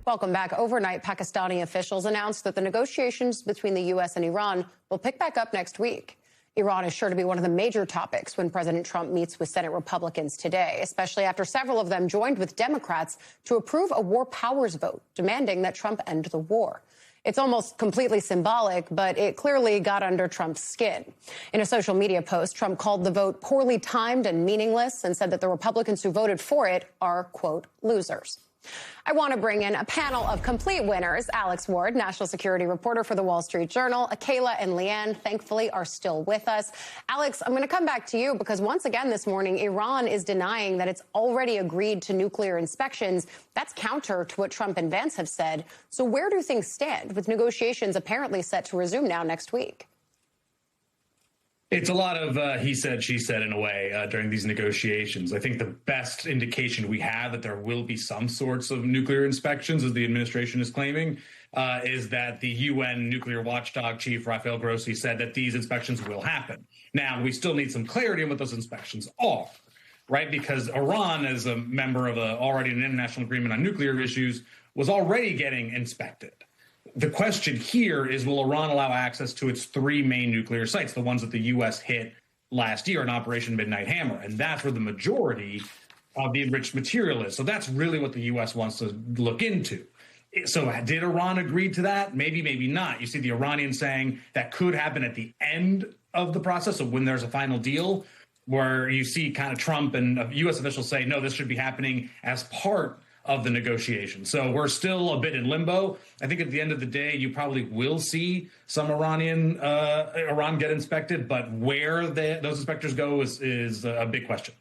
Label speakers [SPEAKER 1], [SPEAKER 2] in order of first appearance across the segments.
[SPEAKER 1] Welcome back. Overnight, Pakistani officials announced that the negotiations between the U.S. and Iran will pick back up next week. Iran is sure to be one of the major topics when President Trump meets with Senate Republicans today, especially after several of them joined with Democrats to approve a war powers vote demanding that Trump end the war. It's almost completely symbolic, but it clearly got under Trump's skin. In a social media post, Trump called the vote poorly timed and meaningless and said that the Republicans who voted for it are, quote, losers. I want to bring in a panel of complete winners. Alex Ward, national security reporter for the Wall Street Journal. Akayla and Leanne, thankfully, are still with us. Alex, I'm going to come back to you because once again this morning, Iran is denying that it's already agreed to nuclear inspections. That's counter to what Trump and Vance have said. So where do things stand with negotiations apparently set to resume now next week?
[SPEAKER 2] It's a lot of he said, she said in a way during these negotiations. I think the best indication we have that there will be some sorts of nuclear inspections, as the administration is claiming, is that the UN nuclear watchdog chief, Rafael Grossi, said that these inspections will happen. Now, we still need some clarity on what those inspections are, right? Because Iran, as a member of already an international agreement on nuclear issues, was already getting inspected. The question here is, will Iran allow access to its three main nuclear sites, the ones that the U.S. hit last year in Operation Midnight Hammer? And that's where the majority of the enriched material is. So that's really what the U.S. wants to look into. So did Iran agree to that? Maybe, maybe not. You see the Iranians saying that could happen at the end of the process, so when there's a final deal, where you see kind of Trump and U.S. officials say, no, this should be happening as part of the negotiation. So we're still a bit in limbo. I think at the end of the day, you probably will see some Iran get inspected, but where those inspectors go is a big question.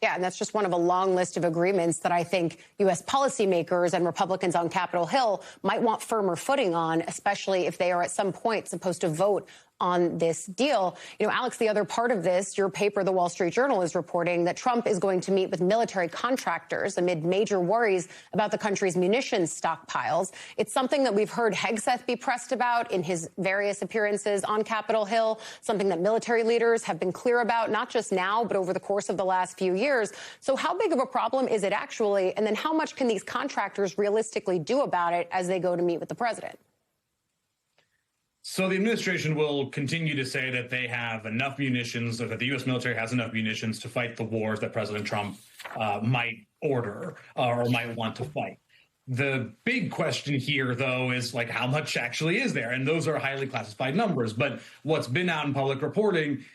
[SPEAKER 1] Yeah, and that's just one of a long list of agreements that I think U.S. policymakers and Republicans on Capitol Hill might want firmer footing on, especially if they are at some point supposed to vote on this deal. You know, Alex, the other part of this, your paper, The Wall Street Journal, is reporting that Trump is going to meet with military contractors amid major worries about the country's munitions stockpiles. It's something that we've heard Hegseth be pressed about in his various appearances on Capitol Hill, something that military leaders have been clear about, not just now, but over the course of the last few years. So how big of a problem is it actually? And then how much can these contractors realistically do about it as they go to meet with the president?
[SPEAKER 2] So the administration will continue to say that they have enough munitions, or that the U.S. military has enough munitions to fight the wars that President Trump might order or might want to fight. The big question here, though, is like how much actually is there? And those are highly classified numbers. But what's been out in public reporting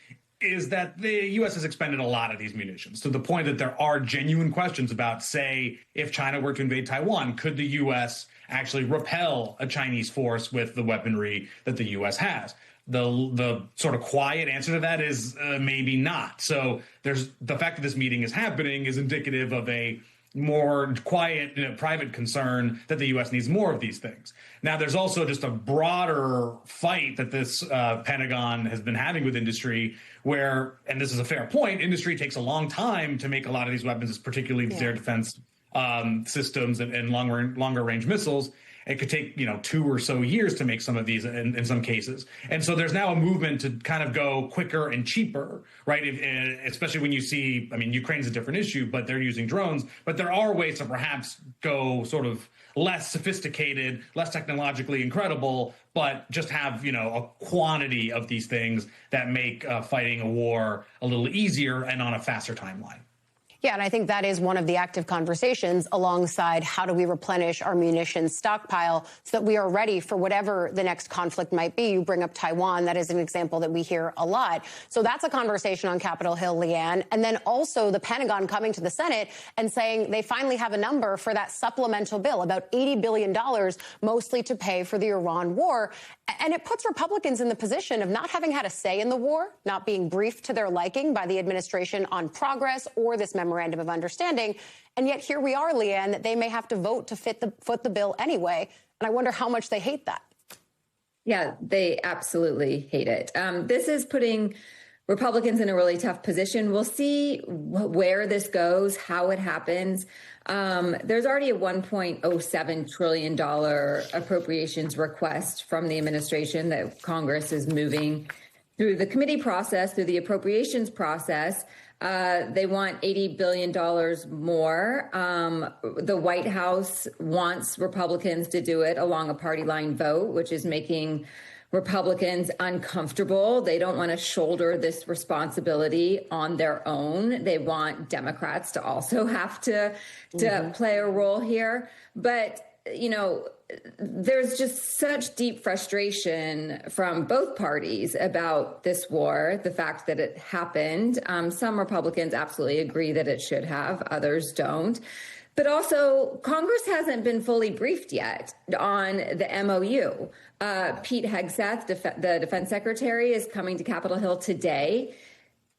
[SPEAKER 2] is that the U.S. has expended a lot of these munitions, to the point that there are genuine questions about, say, if China were to invade Taiwan, could the U.S. actually repel a Chinese force with the weaponry that the U.S. has? The sort of quiet answer to that is maybe not. So there's the fact that this meeting is happening is indicative of a more quiet, private concern that the U.S. needs more of these things. Now, there's also just a broader fight that this Pentagon has been having with industry where, and this is a fair point, industry takes a long time to make a lot of these weapons, particularly these air defense systems and longer range missiles. It could take, 2 or so years to make some of these in some cases. And so there's now a movement to kind of go quicker and cheaper, right? Especially when you see, Ukraine's a different issue, but they're using drones. But there are ways to perhaps go sort of less sophisticated, less technologically incredible, but just have, a quantity of these things that make fighting a war a little easier and on a faster timeline.
[SPEAKER 1] Yeah, and I think that is one of the active conversations alongside how do we replenish our munitions stockpile so that we are ready for whatever the next conflict might be. You bring up Taiwan. That is an example that we hear a lot. So that's a conversation on Capitol Hill, Leanne. And then also the Pentagon coming to the Senate and saying they finally have a number for that supplemental bill, about $80 billion, mostly to pay for the Iran war. And it puts Republicans in the position of not having had a say in the war, not being briefed to their liking by the administration on progress or this memorandum of understanding. And yet here we are, Leanne, that they may have to vote to foot the bill anyway. And I wonder how much they hate that.
[SPEAKER 3] Yeah, they absolutely hate it. This is putting Republicans in a really tough position. We'll see where this goes, how it happens. There's already a $1.07 trillion appropriations request from the administration that Congress is moving through the committee process, through the appropriations process. They want $80 billion more. The White House wants Republicans to do it along a party line vote, which is making Republicans uncomfortable. They don't want to shoulder this responsibility on their own. They want Democrats to also have to play a role here. But, you know, there's just such deep frustration from both parties about this war, the fact that it happened. Some Republicans absolutely agree that it should have, others don't. But also, Congress hasn't been fully briefed yet on the MOU. Pete Hegseth, the defense secretary, is coming to Capitol Hill today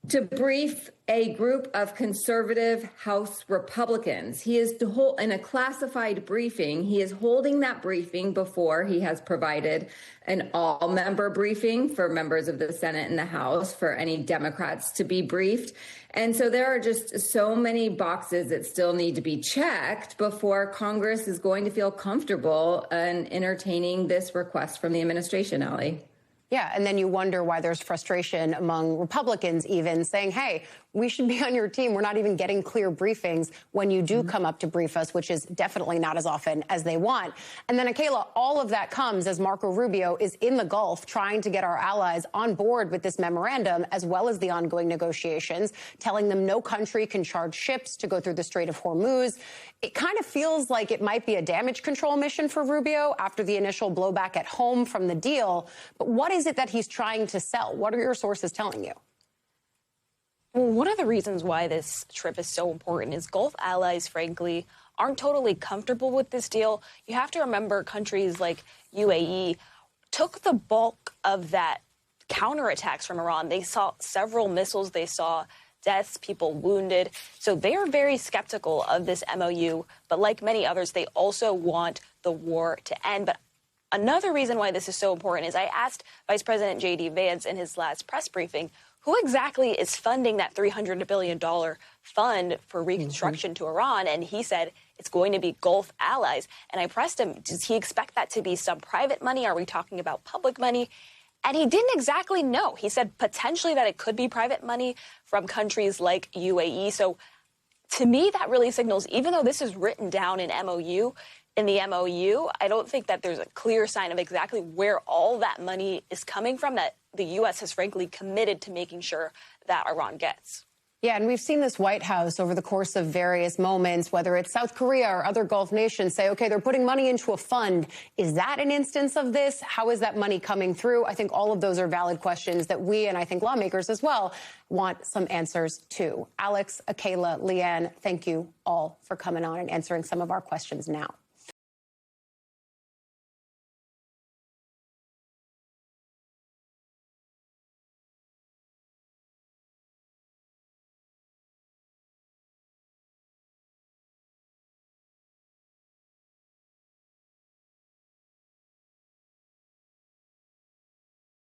[SPEAKER 3] to brief a group of conservative House Republicans. He is in a classified briefing. He is holding that briefing before he has provided an all-member briefing for members of the Senate and the House for any Democrats to be briefed. And so there are just so many boxes that still need to be checked before Congress is going to feel comfortable in entertaining this request from the administration, Allie.
[SPEAKER 1] Yeah, and then you wonder why there's frustration among Republicans even saying, hey, we should be on your team. We're not even getting clear briefings when you do come up to brief us, which is definitely not as often as they want. And then, Akayla, all of that comes as Marco Rubio is in the Gulf trying to get our allies on board with this memorandum, as well as the ongoing negotiations, telling them no country can charge ships to go through the Strait of Hormuz. It kind of feels like it might be a damage control mission for Rubio after the initial blowback at home from the deal. But what is it that he's trying to sell? What are your sources telling you?
[SPEAKER 4] Well, one of the reasons why this trip is so important is Gulf allies, frankly, aren't totally comfortable with this deal. You have to remember countries like UAE took the bulk of that counterattacks from Iran. They saw several missiles. They saw deaths, people wounded. So they are very skeptical of this MOU. But like many others, they also want the war to end. But another reason why this is so important is I asked Vice President J.D. Vance in his last press briefing, who exactly is funding that $300 billion fund for reconstruction to Iran? And he said it's going to be Gulf allies. And I pressed him, does he expect that to be some private money? Are we talking about public money? And he didn't exactly know. He said potentially that it could be private money from countries like UAE. So to me, that really signals, even though this is written down in the MOU, I don't think that there's a clear sign of exactly where all that money is coming from that the U.S. has frankly committed to making sure that Iran gets.
[SPEAKER 1] Yeah, and we've seen this White House over the course of various moments, whether it's South Korea or other Gulf nations, say, OK, they're putting money into a fund. Is that an instance of this? How is that money coming through? I think all of those are valid questions that we, and I think lawmakers as well, want some answers to. Alex, Akayla, Leanne, thank you all for coming on and answering some of our questions now.